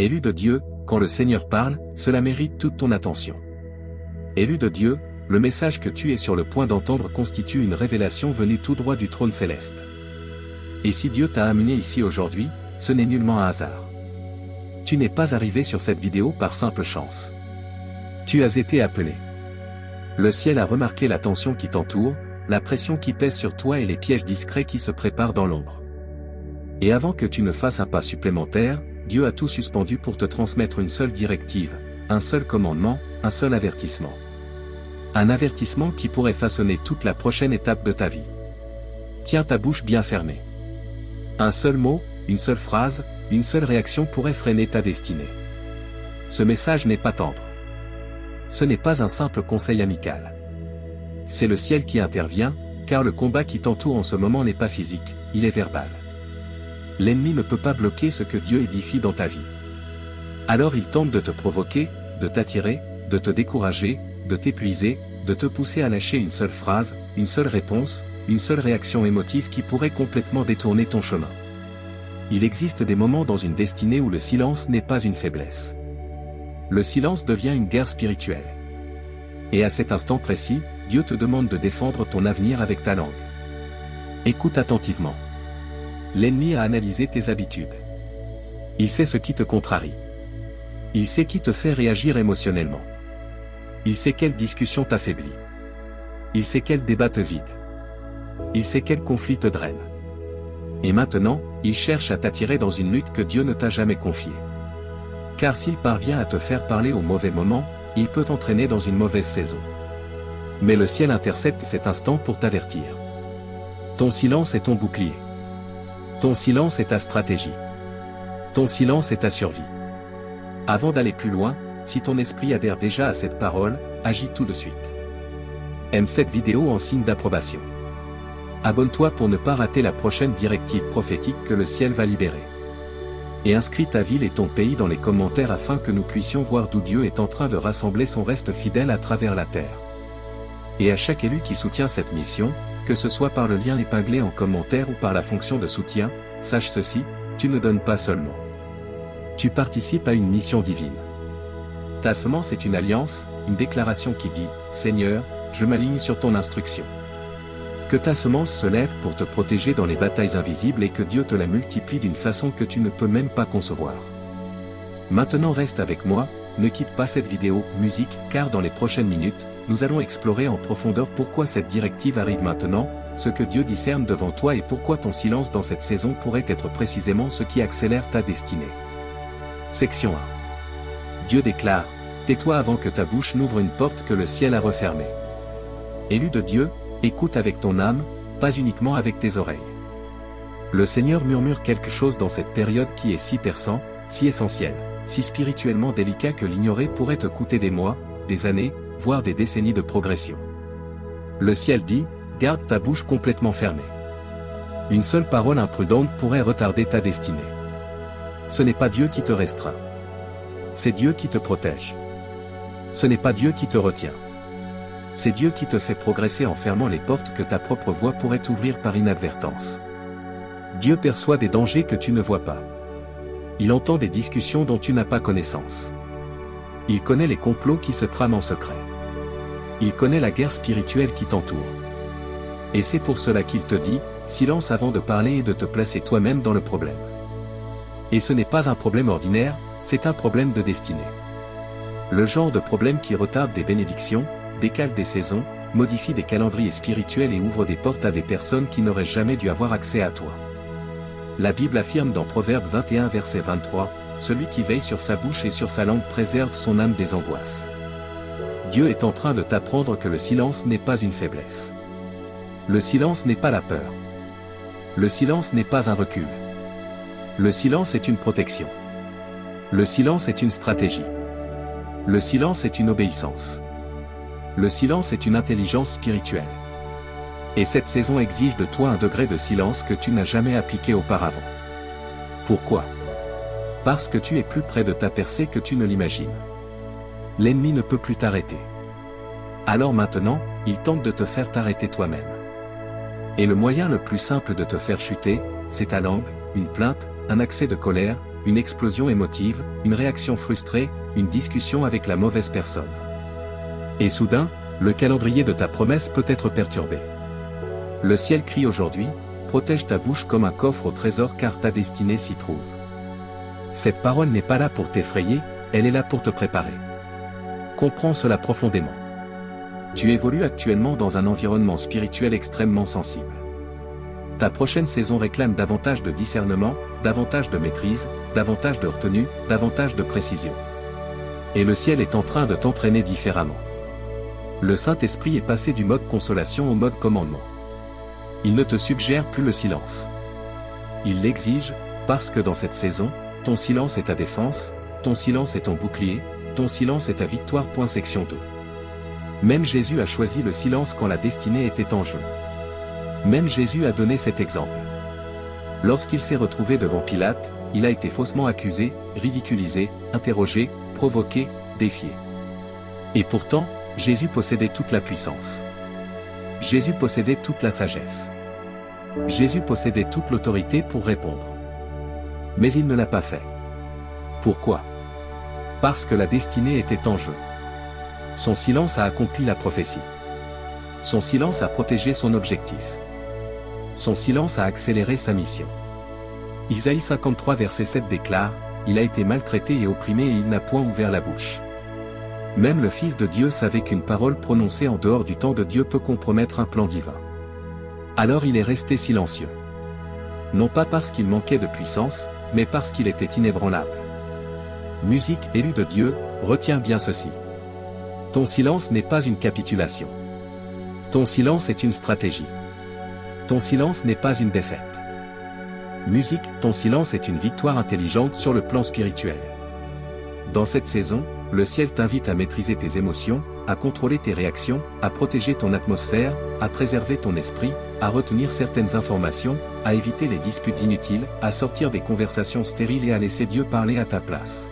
Élu de Dieu, quand le Seigneur parle, cela mérite toute ton attention. Élu de Dieu, le message que tu es sur le point d'entendre constitue une révélation venue tout droit du trône céleste. Et si Dieu t'a amené ici aujourd'hui, ce n'est nullement un hasard. Tu n'es pas arrivé sur cette vidéo par simple chance. Tu as été appelé. Le ciel a remarqué la tension qui t'entoure, la pression qui pèse sur toi et les pièges discrets qui se préparent dans l'ombre. Et avant que tu ne fasses un pas supplémentaire, Dieu a tout suspendu pour te transmettre une seule directive, un seul commandement, un seul avertissement. Un avertissement qui pourrait façonner toute la prochaine étape de ta vie. Tiens ta bouche bien fermée. Un seul mot, une seule phrase, une seule réaction pourrait freiner ta destinée. Ce message n'est pas tendre. Ce n'est pas un simple conseil amical. C'est le ciel qui intervient, car le combat qui t'entoure en ce moment n'est pas physique, il est verbal. L'ennemi ne peut pas bloquer ce que Dieu édifie dans ta vie. Alors il tente de te provoquer, de t'attirer, de te décourager, de t'épuiser, de te pousser à lâcher une seule phrase, une seule réponse, une seule réaction émotive qui pourrait complètement détourner ton chemin. Il existe des moments dans une destinée où le silence n'est pas une faiblesse. Le silence devient une guerre spirituelle. Et à cet instant précis, Dieu te demande de défendre ton avenir avec ta langue. Écoute attentivement. L'ennemi a analysé tes habitudes. Il sait ce qui te contrarie. Il sait qui te fait réagir émotionnellement. Il sait quelle discussion t'affaiblit. Il sait quel débat te vide. Il sait quel conflit te draine. Et maintenant, il cherche à t'attirer dans une lutte que Dieu ne t'a jamais confiée. Car s'il parvient à te faire parler au mauvais moment, il peut t'entraîner dans une mauvaise saison. Mais le ciel intercepte cet instant pour t'avertir. Ton silence est ton bouclier. Ton silence est ta stratégie. Ton silence est ta survie. Avant d'aller plus loin, si ton esprit adhère déjà à cette parole, agis tout de suite. Aime cette vidéo en signe d'approbation. Abonne-toi pour ne pas rater la prochaine directive prophétique que le ciel va libérer. Et inscris ta ville et ton pays dans les commentaires afin que nous puissions voir d'où Dieu est en train de rassembler son reste fidèle à travers la terre. Et à chaque élu qui soutient cette mission, que ce soit par le lien épinglé en commentaire ou par la fonction de soutien, sache ceci, tu ne donnes pas seulement. Tu participes à une mission divine. Ta semence est une alliance, une déclaration qui dit « Seigneur, je m'aligne sur ton instruction ». Que ta semence se lève pour te protéger dans les batailles invisibles et que Dieu te la multiplie d'une façon que tu ne peux même pas concevoir. Maintenant reste avec moi, ne quitte pas cette vidéo musique car dans les prochaines minutes, nous allons explorer en profondeur pourquoi cette directive arrive maintenant, ce que Dieu discerne devant toi et pourquoi ton silence dans cette saison pourrait être précisément ce qui accélère ta destinée. Section 1. Dieu déclare, tais-toi avant que ta bouche n'ouvre une porte que le ciel a refermée. Élu de Dieu, écoute avec ton âme, pas uniquement avec tes oreilles. Le Seigneur murmure quelque chose dans cette période qui est si perçant, si essentiel, si spirituellement délicat que l'ignorer pourrait te coûter des mois, des années, voire des décennies de progression. Le ciel dit, garde ta bouche complètement fermée. Une seule parole imprudente pourrait retarder ta destinée. Ce n'est pas Dieu qui te restreint. C'est Dieu qui te protège. Ce n'est pas Dieu qui te retient. C'est Dieu qui te fait progresser en fermant les portes que ta propre voix pourrait ouvrir par inadvertance. Dieu perçoit des dangers que tu ne vois pas. Il entend des discussions dont tu n'as pas connaissance. Il connaît les complots qui se trament en secret. Il connaît la guerre spirituelle qui t'entoure. Et c'est pour cela qu'il te dit, silence avant de parler et de te placer toi-même dans le problème. Et ce n'est pas un problème ordinaire, c'est un problème de destinée. Le genre de problème qui retarde des bénédictions, décale des saisons, modifie des calendriers spirituels et ouvre des portes à des personnes qui n'auraient jamais dû avoir accès à toi. La Bible affirme dans Proverbe 21 verset 23, « Celui qui veille sur sa bouche et sur sa langue préserve son âme des angoisses. » Dieu est en train de t'apprendre que le silence n'est pas une faiblesse. Le silence n'est pas la peur. Le silence n'est pas un recul. Le silence est une protection. Le silence est une stratégie. Le silence est une obéissance. Le silence est une intelligence spirituelle. Et cette saison exige de toi un degré de silence que tu n'as jamais appliqué auparavant. Pourquoi? Parce que tu es plus près de ta percée que tu ne l'imagines. L'ennemi ne peut plus t'arrêter. Alors maintenant, il tente de te faire t'arrêter toi-même. Et le moyen le plus simple de te faire chuter, c'est ta langue, une plainte, un accès de colère, une explosion émotive, une réaction frustrée, une discussion avec la mauvaise personne. Et soudain, le calendrier de ta promesse peut être perturbé. Le ciel crie aujourd'hui, protège ta bouche comme un coffre au trésor car ta destinée s'y trouve. Cette parole n'est pas là pour t'effrayer, elle est là pour te préparer. Comprends cela profondément. Tu évolues actuellement dans un environnement spirituel extrêmement sensible. Ta prochaine saison réclame davantage de discernement, davantage de maîtrise, davantage de retenue, davantage de précision. Et le ciel est en train de t'entraîner différemment. Le Saint-Esprit est passé du mode consolation au mode commandement. Il ne te suggère plus le silence. Il l'exige, parce que dans cette saison, ton silence est ta défense, ton silence est ton bouclier, ton silence est ta victoire. Section 2. Même Jésus a choisi le silence quand la destinée était en jeu. Même Jésus a donné cet exemple. Lorsqu'il s'est retrouvé devant Pilate, il a été faussement accusé, ridiculisé, interrogé, provoqué, défié. Et pourtant, Jésus possédait toute la puissance. Jésus possédait toute la sagesse. Jésus possédait toute l'autorité pour répondre. Mais il ne l'a pas fait. Pourquoi? Parce que la destinée était en jeu. Son silence a accompli la prophétie. Son silence a protégé son objectif. Son silence a accéléré sa mission. Isaïe 53 verset 7 déclare, « Il a été maltraité et opprimé et il n'a point ouvert la bouche. » Même le Fils de Dieu savait qu'une parole prononcée en dehors du temps de Dieu peut compromettre un plan divin. Alors il est resté silencieux. Non pas parce qu'il manquait de puissance, mais parce qu'il était inébranlable. Musique, élu de Dieu, retiens bien ceci. Ton silence n'est pas une capitulation. Ton silence est une stratégie. Ton silence n'est pas une défaite. Musique, ton silence est une victoire intelligente sur le plan spirituel. Dans cette saison, le ciel t'invite à maîtriser tes émotions, à contrôler tes réactions, à protéger ton atmosphère, à préserver ton esprit, à retenir certaines informations, à éviter les disputes inutiles, à sortir des conversations stériles et à laisser Dieu parler à ta place.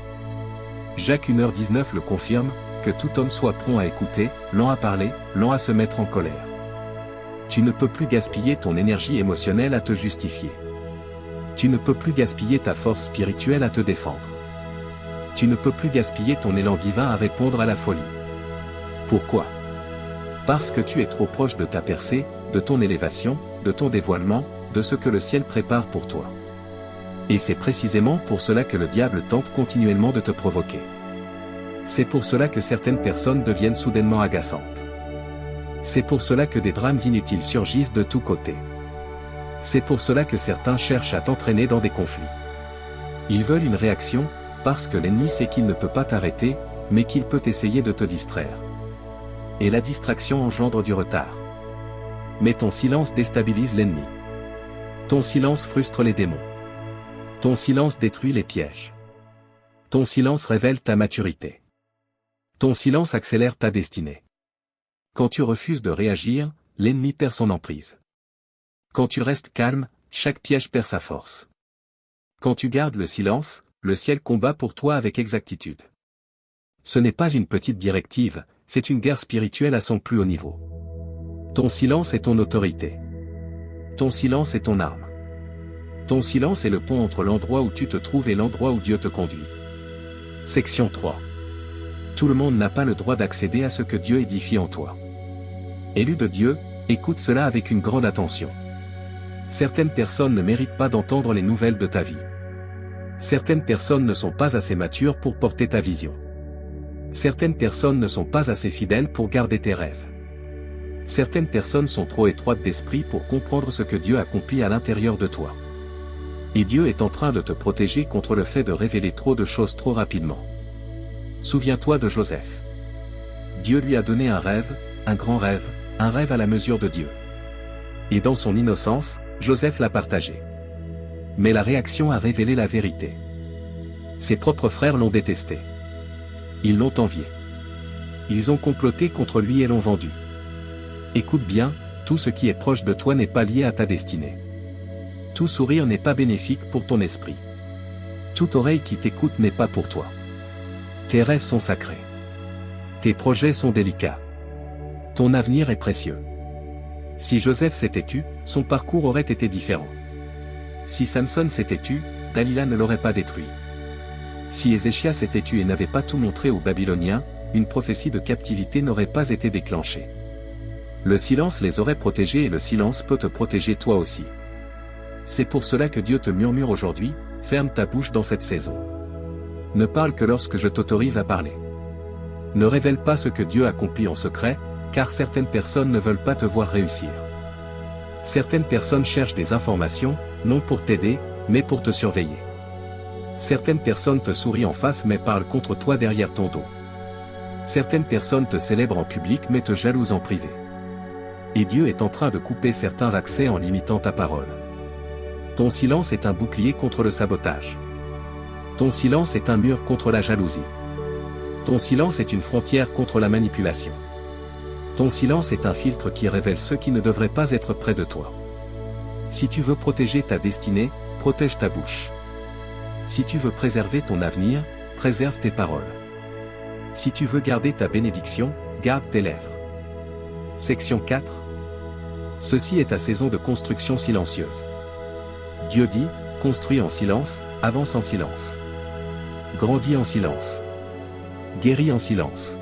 Jacques 1h19 le confirme, que tout homme soit prompt à écouter, lent à parler, lent à se mettre en colère. Tu ne peux plus gaspiller ton énergie émotionnelle à te justifier. Tu ne peux plus gaspiller ta force spirituelle à te défendre. Tu ne peux plus gaspiller ton élan divin à répondre à la folie. Pourquoi? Parce que tu es trop proche de ta percée, de ton élévation, de ton dévoilement, de ce que le ciel prépare pour toi. Et c'est précisément pour cela que le diable tente continuellement de te provoquer. C'est pour cela que certaines personnes deviennent soudainement agaçantes. C'est pour cela que des drames inutiles surgissent de tous côtés. C'est pour cela que certains cherchent à t'entraîner dans des conflits. Ils veulent une réaction, parce que l'ennemi sait qu'il ne peut pas t'arrêter, mais qu'il peut essayer de te distraire. Et la distraction engendre du retard. Mais ton silence déstabilise l'ennemi. Ton silence frustre les démons. Ton silence détruit les pièges. Ton silence révèle ta maturité. Ton silence accélère ta destinée. Quand tu refuses de réagir, l'ennemi perd son emprise. Quand tu restes calme, chaque piège perd sa force. Quand tu gardes le silence, le ciel combat pour toi avec exactitude. Ce n'est pas une petite directive, c'est une guerre spirituelle à son plus haut niveau. Ton silence est ton autorité. Ton silence est ton arme. Ton silence est le pont entre l'endroit où tu te trouves et l'endroit où Dieu te conduit. Section 3. Tout le monde n'a pas le droit d'accéder à ce que Dieu édifie en toi. Élu de Dieu, écoute cela avec une grande attention. Certaines personnes ne méritent pas d'entendre les nouvelles de ta vie. Certaines personnes ne sont pas assez matures pour porter ta vision. Certaines personnes ne sont pas assez fidèles pour garder tes rêves. Certaines personnes sont trop étroites d'esprit pour comprendre ce que Dieu accomplit à l'intérieur de toi. Et Dieu est en train de te protéger contre le fait de révéler trop de choses trop rapidement. Souviens-toi de Joseph. Dieu lui a donné un rêve, un grand rêve, un rêve à la mesure de Dieu. Et dans son innocence, Joseph l'a partagé. Mais la réaction a révélé la vérité. Ses propres frères l'ont détesté. Ils l'ont envié. Ils ont comploté contre lui et l'ont vendu. Écoute bien, tout ce qui est proche de toi n'est pas lié à ta destinée. Tout sourire n'est pas bénéfique pour ton esprit. Toute oreille qui t'écoute n'est pas pour toi. Tes rêves sont sacrés. Tes projets sont délicats. Ton avenir est précieux. Si Joseph s'était tu, son parcours aurait été différent. Si Samson s'était tu, Dalila ne l'aurait pas détruit. Si Ézéchias s'était tué et n'avait pas tout montré aux Babyloniens, une prophétie de captivité n'aurait pas été déclenchée. Le silence les aurait protégés et le silence peut te protéger toi aussi. C'est pour cela que Dieu te murmure aujourd'hui, ferme ta bouche dans cette saison. Ne parle que lorsque je t'autorise à parler. Ne révèle pas ce que Dieu accomplit en secret, car certaines personnes ne veulent pas te voir réussir. Certaines personnes cherchent des informations, non pour t'aider, mais pour te surveiller. Certaines personnes te sourient en face mais parlent contre toi derrière ton dos. Certaines personnes te célèbrent en public mais te jalousent en privé. Et Dieu est en train de couper certains accès en limitant ta parole. Ton silence est un bouclier contre le sabotage. Ton silence est un mur contre la jalousie. Ton silence est une frontière contre la manipulation. Ton silence est un filtre qui révèle ceux qui ne devraient pas être près de toi. Si tu veux protéger ta destinée, protège ta bouche. Si tu veux préserver ton avenir, préserve tes paroles. Si tu veux garder ta bénédiction, garde tes lèvres. Section 4. Ceci est ta saison de construction silencieuse. Dieu dit, construis en silence, avance en silence. Grandis en silence. Guéris en silence.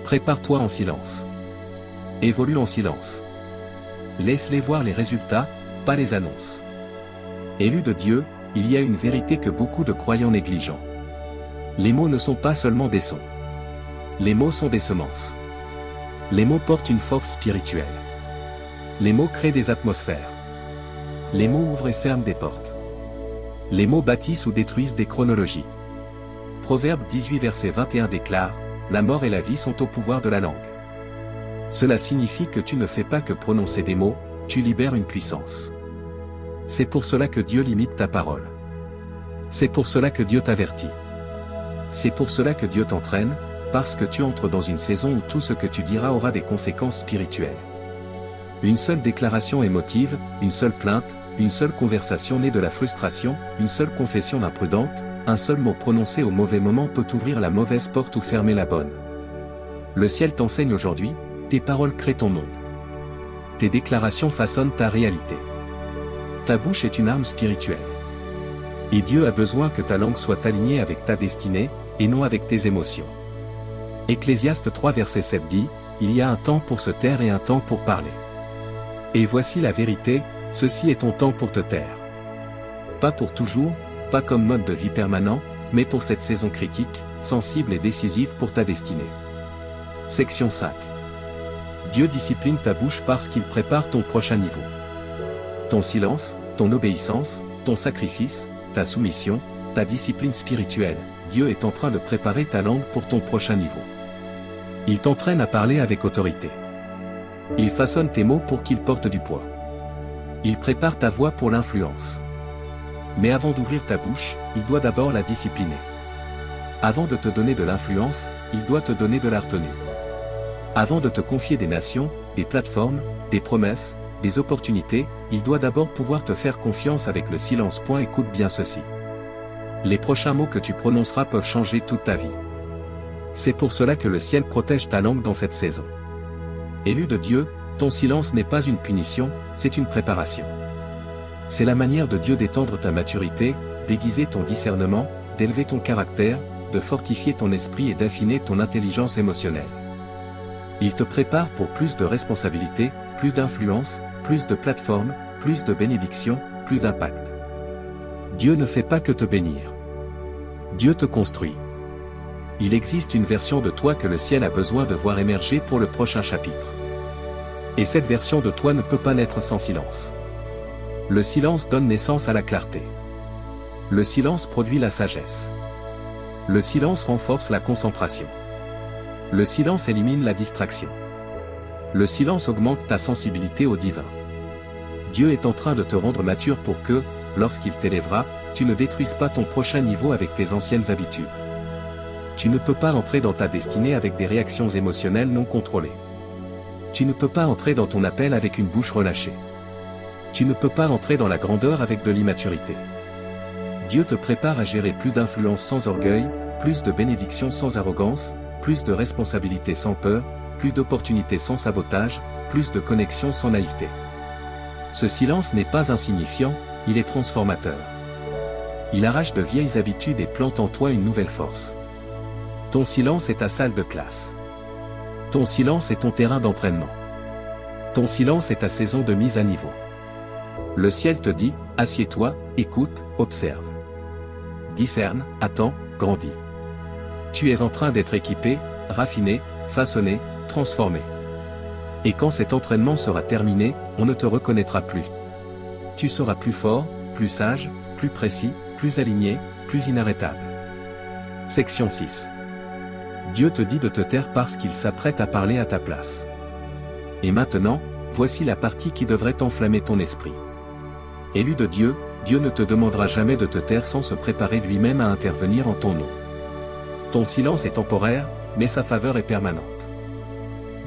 Prépare-toi en silence. Évolue en silence. Laisse-les voir les résultats, pas les annonces. Élu de Dieu, il y a une vérité que beaucoup de croyants négligent. Les mots ne sont pas seulement des sons. Les mots sont des semences. Les mots portent une force spirituelle. Les mots créent des atmosphères. Les mots ouvrent et ferment des portes. Les mots bâtissent ou détruisent des chronologies. Proverbe 18 verset 21 déclare, « La mort et la vie sont au pouvoir de la langue. » Cela signifie que tu ne fais pas que prononcer des mots, tu libères une puissance. C'est pour cela que Dieu limite ta parole. C'est pour cela que Dieu t'avertit. C'est pour cela que Dieu t'entraîne, parce que tu entres dans une saison où tout ce que tu diras aura des conséquences spirituelles. Une seule déclaration émotive, une seule plainte, une seule conversation née de la frustration, une seule confession imprudente, un seul mot prononcé au mauvais moment peut ouvrir la mauvaise porte ou fermer la bonne. Le ciel t'enseigne aujourd'hui, tes paroles créent ton monde. Tes déclarations façonnent ta réalité. Ta bouche est une arme spirituelle. Et Dieu a besoin que ta langue soit alignée avec ta destinée, et non avec tes émotions. Ecclésiaste 3 verset 7 dit, « Il y a un temps pour se taire et un temps pour parler. Et voici la vérité, ceci est ton temps pour te taire. » Pas pour toujours, pas comme mode de vie permanent, mais pour cette saison critique, sensible et décisive pour ta destinée. Section 5. Dieu discipline ta bouche parce qu'il prépare ton prochain niveau. Ton silence, ton obéissance, ton sacrifice, ta soumission, ta discipline spirituelle, Dieu est en train de préparer ta langue pour ton prochain niveau. Il t'entraîne à parler avec autorité. Il façonne tes mots pour qu'ils portent du poids. Il prépare ta voix pour l'influence. Mais avant d'ouvrir ta bouche, il doit d'abord la discipliner. Avant de te donner de l'influence, il doit te donner de la retenue. Avant de te confier des nations, des plateformes, des promesses, des opportunités, il doit d'abord pouvoir te faire confiance avec le silence. Écoute bien ceci. Les prochains mots que tu prononceras peuvent changer toute ta vie. C'est pour cela que le ciel protège ta langue dans cette saison. Élu de Dieu, ton silence n'est pas une punition, c'est une préparation. C'est la manière de Dieu d'étendre ta maturité, d'aiguiser ton discernement, d'élever ton caractère, de fortifier ton esprit et d'affiner ton intelligence émotionnelle. Il te prépare pour plus de responsabilités, plus d'influence, plus de plateformes, plus de bénédictions, plus d'impact. Dieu ne fait pas que te bénir. Dieu te construit. Il existe une version de toi que le ciel a besoin de voir émerger pour le prochain chapitre. Et cette version de toi ne peut pas naître sans silence. Le silence donne naissance à la clarté. Le silence produit la sagesse. Le silence renforce la concentration. Le silence élimine la distraction. Le silence augmente ta sensibilité au divin. Dieu est en train de te rendre mature pour que, lorsqu'il t'élèvera, tu ne détruises pas ton prochain niveau avec tes anciennes habitudes. Tu ne peux pas entrer dans ta destinée avec des réactions émotionnelles non contrôlées. Tu ne peux pas entrer dans ton appel avec une bouche relâchée. Tu ne peux pas entrer dans la grandeur avec de l'immaturité. Dieu te prépare à gérer plus d'influence sans orgueil, plus de bénédictions sans arrogance, plus de responsabilités sans peur, plus d'opportunités sans sabotage, plus de connexions sans naïveté. Ce silence n'est pas insignifiant, il est transformateur. Il arrache de vieilles habitudes et plante en toi une nouvelle force. Ton silence est ta salle de classe. Ton silence est ton terrain d'entraînement. Ton silence est ta saison de mise à niveau. Le ciel te dit, assieds-toi, écoute, observe. Discerne, attends, grandis. Tu es en train d'être équipé, raffiné, façonné, transformé. Et quand cet entraînement sera terminé, on ne te reconnaîtra plus. Tu seras plus fort, plus sage, plus précis, plus aligné, plus inarrêtable. Section 6. Dieu te dit de te taire parce qu'il s'apprête à parler à ta place. Et maintenant, voici la partie qui devrait enflammer ton esprit. Élu de Dieu, Dieu ne te demandera jamais de te taire sans se préparer lui-même à intervenir en ton nom. Ton silence est temporaire, mais sa faveur est permanente.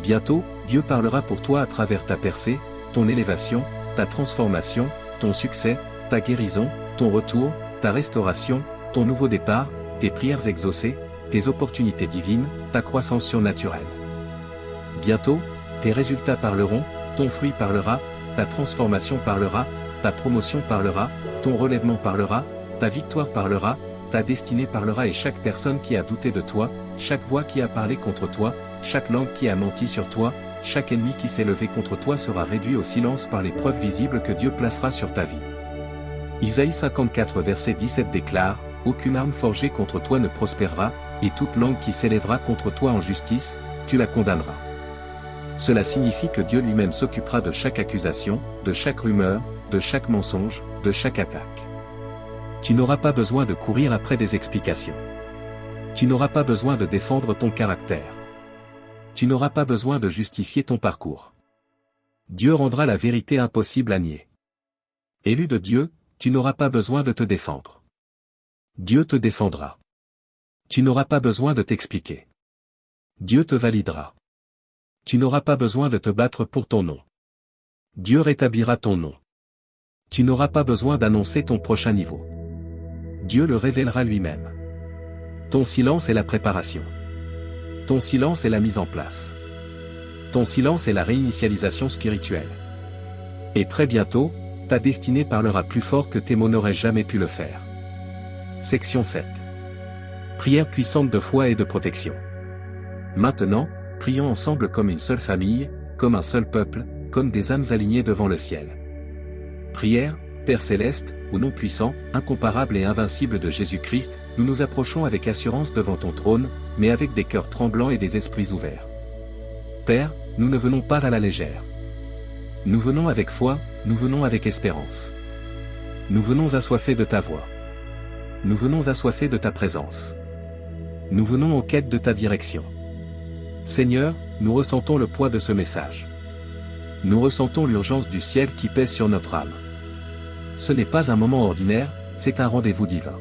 Bientôt, Dieu parlera pour toi à travers ta percée, ton élévation, ta transformation, ton succès, ta guérison, ton retour, ta restauration, ton nouveau départ, tes prières exaucées, tes opportunités divines, ta croissance surnaturelle. Bientôt, tes résultats parleront, ton fruit parlera, ta transformation parlera, ta promotion parlera, ton relèvement parlera, ta victoire parlera, ta destinée parlera et chaque personne qui a douté de toi, chaque voix qui a parlé contre toi, chaque langue qui a menti sur toi, chaque ennemi qui s'est levé contre toi sera réduit au silence par les preuves visibles que Dieu placera sur ta vie. Isaïe 54 verset 17 déclare, « Aucune arme forgée contre toi ne prospérera, et toute langue qui s'élèvera contre toi en justice, tu la condamneras. » Cela signifie que Dieu lui-même s'occupera de chaque accusation, de chaque rumeur, de chaque mensonge, de chaque attaque. Tu n'auras pas besoin de courir après des explications. Tu n'auras pas besoin de défendre ton caractère. Tu n'auras pas besoin de justifier ton parcours. Dieu rendra la vérité impossible à nier. Élu de Dieu, tu n'auras pas besoin de te défendre. Dieu te défendra. Tu n'auras pas besoin de t'expliquer. Dieu te validera. Tu n'auras pas besoin de te battre pour ton nom. Dieu rétablira ton nom. Tu n'auras pas besoin d'annoncer ton prochain niveau. Dieu le révélera lui-même. Ton silence est la préparation. Ton silence est la mise en place. Ton silence est la réinitialisation spirituelle. Et très bientôt, ta destinée parlera plus fort que tes mots n'auraient jamais pu le faire. Section 7. Prière puissante de foi et de protection. Maintenant, prions ensemble comme une seule famille, comme un seul peuple, comme des âmes alignées devant le ciel. Prière, Père Céleste, au nom puissant, incomparable et invincible de Jésus-Christ, nous nous approchons avec assurance devant ton trône, mais avec des cœurs tremblants et des esprits ouverts. Père, nous ne venons pas à la légère. Nous venons avec foi, nous venons avec espérance. Nous venons assoiffés de ta voix. Nous venons assoiffés de ta présence. Nous venons en quête de ta direction. Seigneur, nous ressentons le poids de ce message. Nous ressentons l'urgence du ciel qui pèse sur notre âme. Ce n'est pas un moment ordinaire, c'est un rendez-vous divin.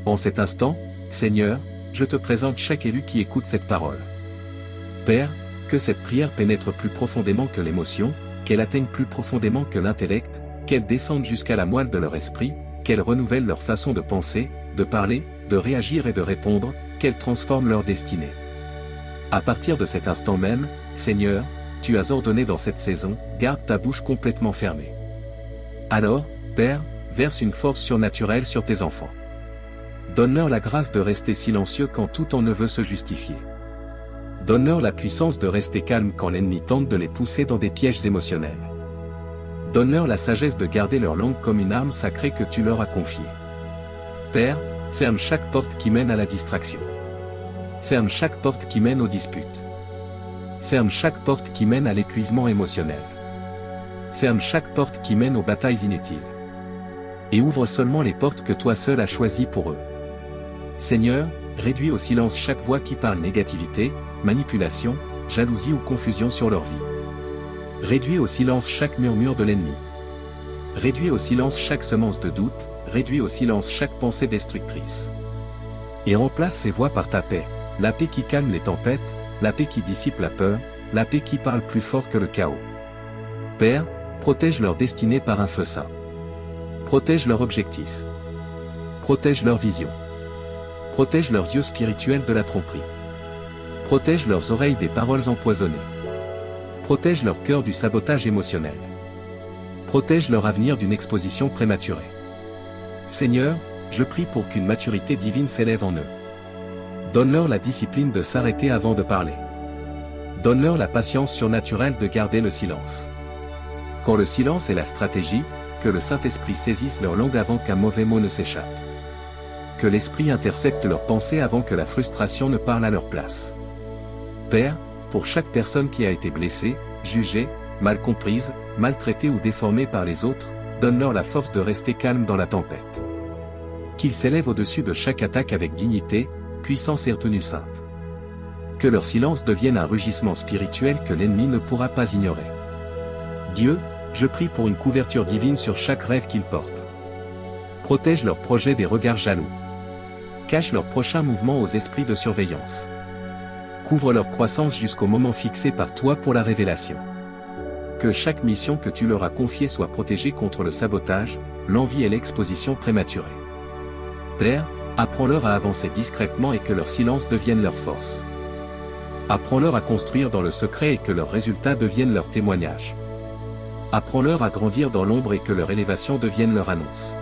En cet instant, Seigneur, je te présente chaque élu qui écoute cette parole. Père, que cette prière pénètre plus profondément que l'émotion, qu'elle atteigne plus profondément que l'intellect, qu'elle descende jusqu'à la moelle de leur esprit, qu'elle renouvelle leur façon de penser, de parler, de réagir et de répondre, qu'elle transforme leur destinée. À partir de cet instant même, Seigneur, tu as ordonné dans cette saison, garde ta bouche complètement fermée. Alors, Père, verse une force surnaturelle sur tes enfants. Donne-leur la grâce de rester silencieux quand tout en ne veut se justifier. Donne-leur la puissance de rester calme quand l'ennemi tente de les pousser dans des pièges émotionnels. Donne-leur la sagesse de garder leur langue comme une arme sacrée que tu leur as confiée. Père, ferme chaque porte qui mène à la distraction. Ferme chaque porte qui mène aux disputes. Ferme chaque porte qui mène à l'épuisement émotionnel. Ferme chaque porte qui mène aux batailles inutiles. Et ouvre seulement les portes que toi seul as choisies pour eux. Seigneur, réduis au silence chaque voix qui parle négativité, manipulation, jalousie ou confusion sur leur vie. Réduis au silence chaque murmure de l'ennemi. Réduis au silence chaque semence de doute, réduis au silence chaque pensée destructrice. Et remplace ces voix par ta paix, la paix qui calme les tempêtes, la paix qui dissipe la peur, la paix qui parle plus fort que le chaos. Père, protège leur destinée par un feu saint. Protège leur objectif. Protège leur vision. Protège leurs yeux spirituels de la tromperie. Protège leurs oreilles des paroles empoisonnées. Protège leur cœur du sabotage émotionnel. Protège leur avenir d'une exposition prématurée. Seigneur, je prie pour qu'une maturité divine s'élève en eux. Donne-leur la discipline de s'arrêter avant de parler. Donne-leur la patience surnaturelle de garder le silence. Quand le silence est la stratégie, que le Saint-Esprit saisisse leur langue avant qu'un mauvais mot ne s'échappe. Que l'Esprit intercepte leurs pensées avant que la frustration ne parle à leur place. Père, pour chaque personne qui a été blessée, jugée, mal comprise, maltraitée ou déformée par les autres, donne-leur la force de rester calme dans la tempête. Qu'ils s'élèvent au-dessus de chaque attaque avec dignité, puissance et retenue sainte. Que leur silence devienne un rugissement spirituel que l'ennemi ne pourra pas ignorer. Dieu, je prie pour une couverture divine sur chaque rêve qu'ils portent. Protège leurs projets des regards jaloux. Cache leurs prochains mouvements aux esprits de surveillance. Couvre leur croissance jusqu'au moment fixé par toi pour la révélation. Que chaque mission que tu leur as confiée soit protégée contre le sabotage, l'envie et l'exposition prématurée. Père, apprends-leur à avancer discrètement et que leur silence devienne leur force. Apprends-leur à construire dans le secret et que leurs résultats deviennent leur témoignage. Apprends-leur à grandir dans l'ombre et que leur élévation devienne leur annonce.